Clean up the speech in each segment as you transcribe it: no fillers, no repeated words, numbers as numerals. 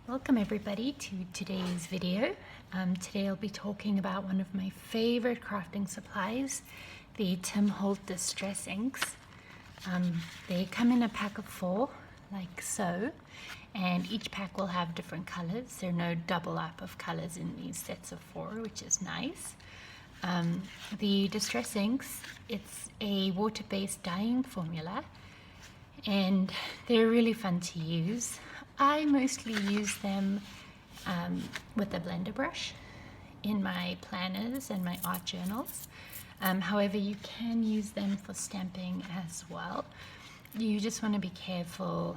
Welcome everybody to today's video. Today I'll be talking about one of my favorite crafting supplies, the Holtz Distress inks. They come in a pack of 4, like so, and each pack will have different colors. There are no double up of colors in these sets of 4, which is nice. The Distress inks, it's a water-based dyeing formula, and they're really fun to use. I mostly use them with a blender brush in my planners and my art journals. However, you can use them for stamping as well. You just want to be careful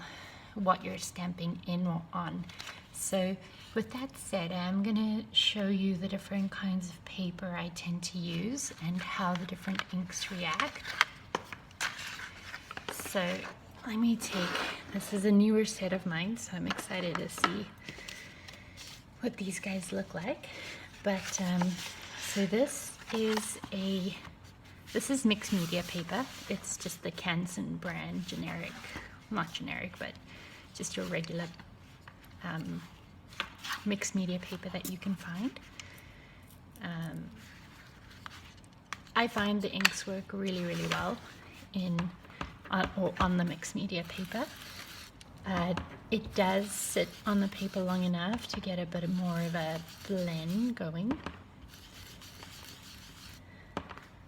what you're stamping in or on. So with that said, I'm going to show you the different kinds of paper I tend to use and how the different inks react. So let me this is a newer set of mine, so I'm excited to see what these guys look like. But so this is mixed media paper. It's just the Canson brand, generic, not generic, but just your regular mixed media paper that you can find. I find the inks work really well on the mixed media paper. It does sit on the paper long enough to get a bit more of a blend going.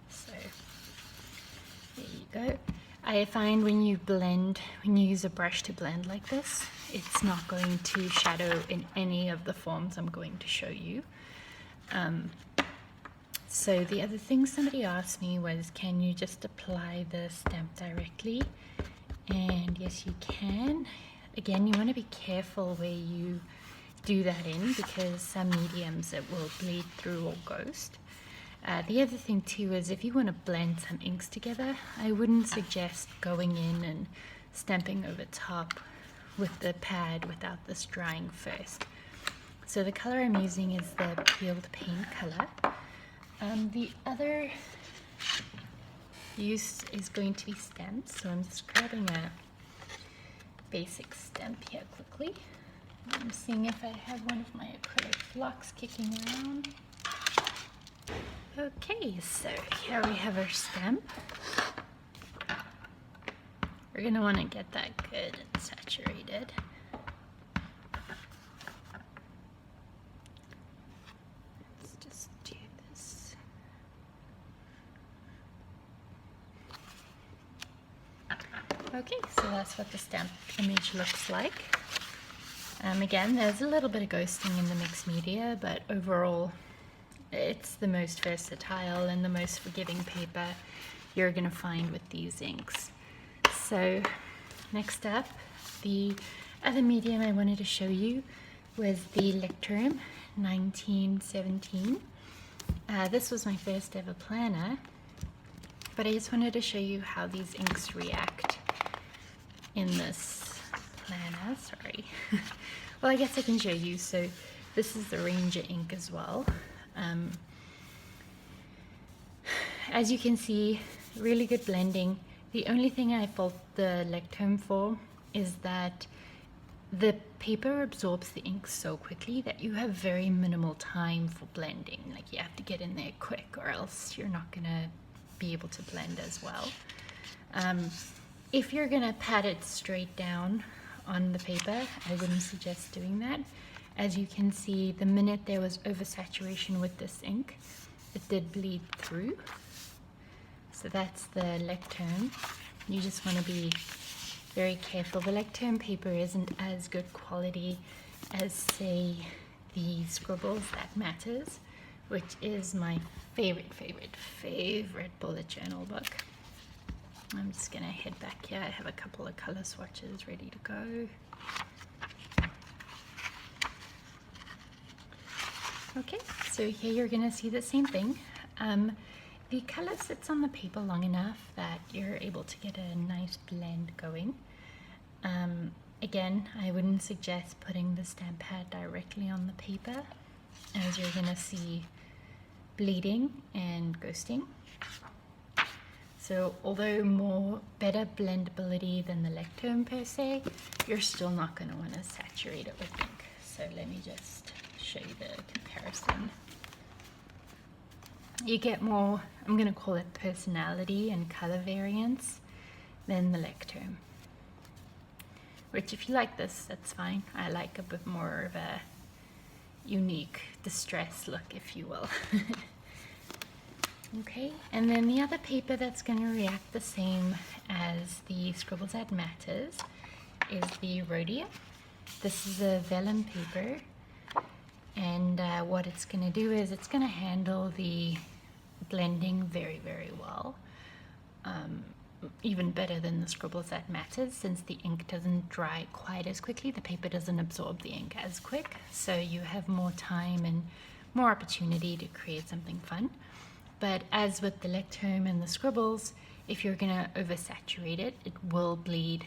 So there you go. I find when you use a brush to blend like this, it's not going to shadow in any of the forms I'm going to show you. So the other thing somebody asked me was, can you just apply the stamp directly? And yes, you can. Again, you want to be careful where you do that in, because some mediums it will bleed through or ghost. The other thing too is, if you want to blend some inks together, I wouldn't suggest going in and stamping over top with the pad without this drying first. So the color I'm using is the peeled paint color. The other use is going to be stamps, so I'm just grabbing a basic stamp here quickly. I'm seeing if I have one of my acrylic blocks kicking around. Okay, so here we have our stamp. We're going to want to get that good and saturated. Okay, so that's what the stamp image looks like. Again, there's a little bit of ghosting in the mixed media, but overall it's the most versatile and the most forgiving paper you're going to find with these inks. So next up, the other medium I wanted to show you was the Lectrum 1917. This was my first ever planner, but I just wanted to show you how these inks react in this planner. Sorry. Well, I guess I can show you. So this is the Ranger ink as well. As you can see, really good blending. The only thing I fault the Lectrum for is that the paper absorbs the ink so quickly that you have very minimal time for blending. Like, you have to get in there quick, or else you're not gonna be able to blend as well. If you're gonna pat it straight down on the paper, I wouldn't suggest doing that. As you can see, the minute there was oversaturation with this ink, it did bleed through. So that's the Lectrum. You just want to be very careful. The Lectrum paper isn't as good quality as, say, the Scribbles That Matters, which is my favorite bullet journal book. I'm just gonna head back here. I have a couple of color swatches ready to go. Okay, so here you're gonna see the same thing. The color sits on the paper long enough that you're able to get a nice blend going. Again, I wouldn't suggest putting the stamp pad directly on the paper, as you're gonna see bleeding and ghosting. So although better blendability than the Lectrum per se, you're still not going to want to saturate it with ink. So let me just show you the comparison. You get more, I'm going to call it personality and color variance than the Lectern. Which if you like this, that's fine. I like a bit more of a unique distress look, if you will. Okay, and then the other paper that's going to react the same as the Scribbles That Matters is the Rhodia. This is a vellum paper, and what it's going to do is it's going to handle the blending very, very well. Even better than the Scribbles That Matters, since the ink doesn't dry quite as quickly. The paper doesn't absorb the ink as quick, so you have more time and more opportunity to create something fun. But as with the Lectern and the Scribbles, if you're going to oversaturate it, it will bleed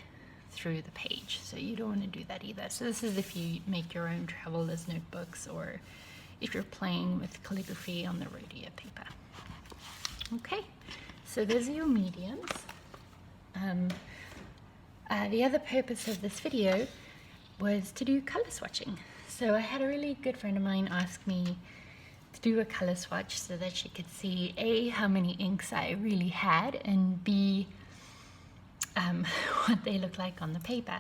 through the page, so you don't want to do that either. So this is if you make your own traveler's notebooks, or if you're playing with calligraphy on the Rhodia paper. Okay, so those are your mediums. The other purpose of this video was to do color swatching. So I had a really good friend of mine ask me to do a color swatch so that she could see A, how many inks I really had, and B, what they look like on the paper.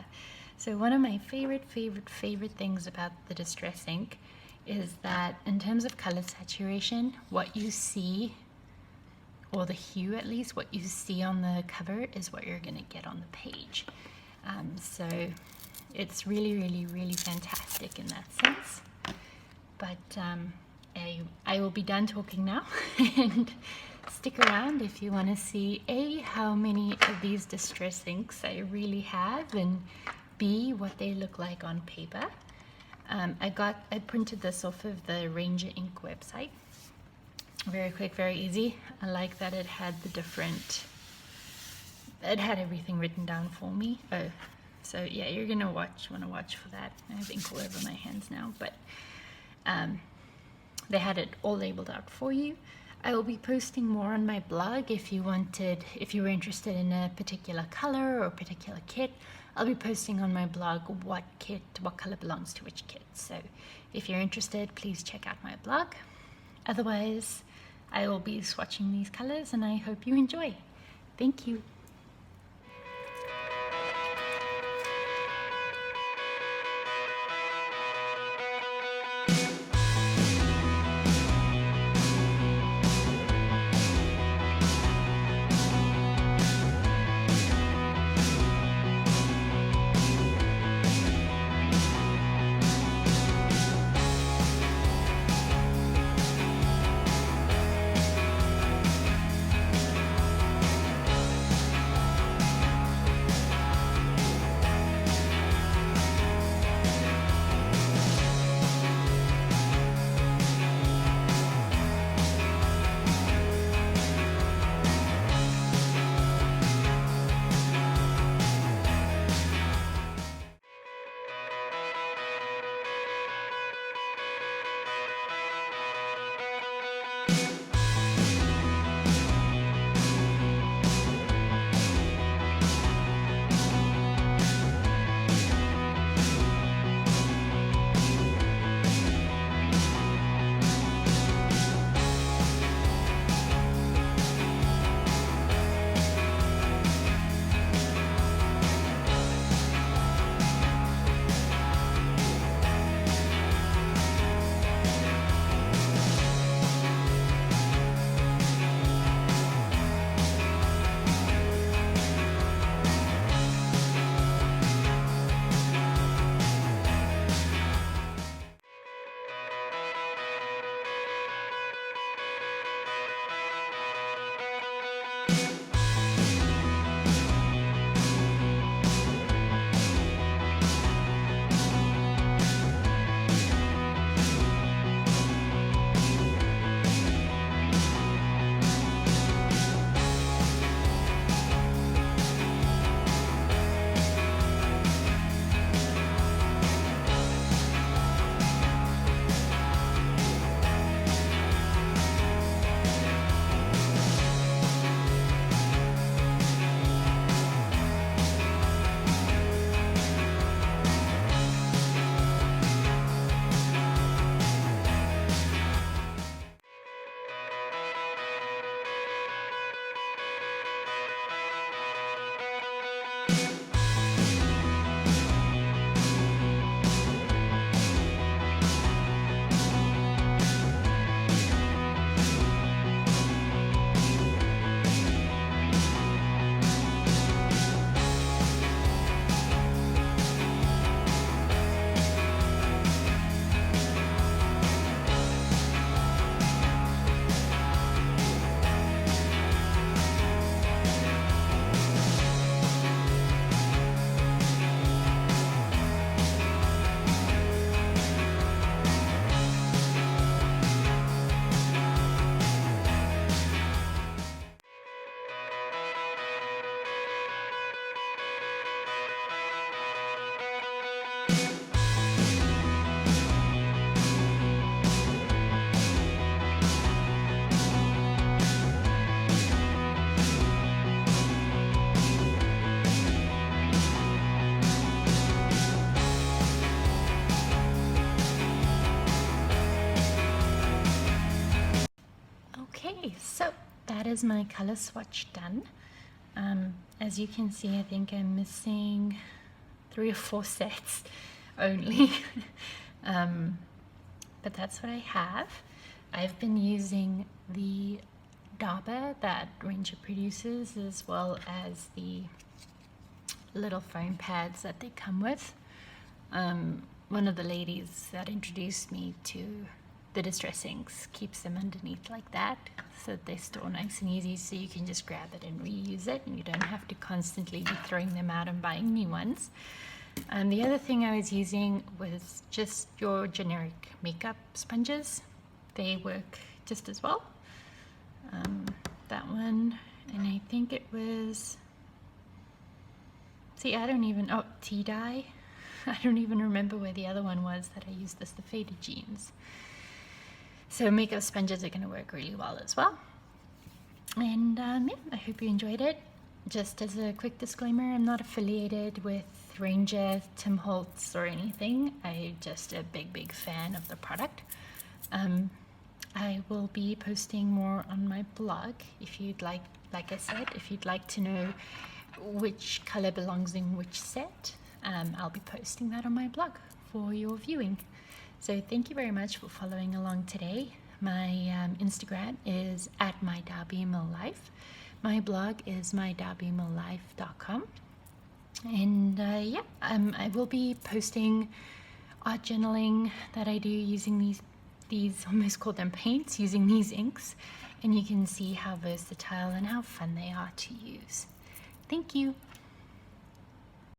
So one of my favorite things about the Distress ink is that in terms of color saturation, what you see, or the hue at least, what you see on the cover is what you're going to get on the page. So it's really fantastic in that sense. But I will be done talking now, and stick around if you want to see A, how many of these Distress inks I really have, and B, what they look like on paper. I printed this off of the Ranger Ink website. Very quick, very easy. I like that it had everything written down for me. Oh, so yeah, you're gonna want to watch for that. I have ink all over my hands now, but they had it all labeled out for you. I will be posting more on my blog if you were interested in a particular color or a particular kit. I'll be posting on my blog what color belongs to which kit. So if you're interested, please check out my blog. Otherwise, I will be swatching these colors, and I hope you enjoy. Thank you. Okay, so that is my color swatch done. As you can see, I think I'm missing 3 or 4 sets only. But that's what I have. I've been using the dauber that Ranger produces, as well as the little foam pads that they come with. One of the ladies that introduced me to the distress inks keeps them underneath like that, so that they store nice and easy, so you can just grab it and reuse it, and you don't have to constantly be throwing them out and buying new ones. And the other thing I was using was just your generic makeup sponges. They work just as well. That one, and I think it was, see, I don't even, oh, tea dye. I don't even remember where the other one was that I used as the faded jeans. So makeup sponges are going to work really well as well. And yeah, I hope you enjoyed it. Just as a quick disclaimer, I'm not affiliated with Ranger, Tim Holtz, or anything. I'm just a big fan of the product. I will be posting more on my blog if you'd like I said, if you'd like to know which color belongs in which set. I'll be posting that on my blog for your viewing. So thank you very much for following along today. My Instagram is @mydarbyMillLife. My blog is mydarbyMillLife.com. And yeah, I will be posting art journaling that I do using these almost call them paints, using these inks, and you can see how versatile and how fun they are to use. Thank you.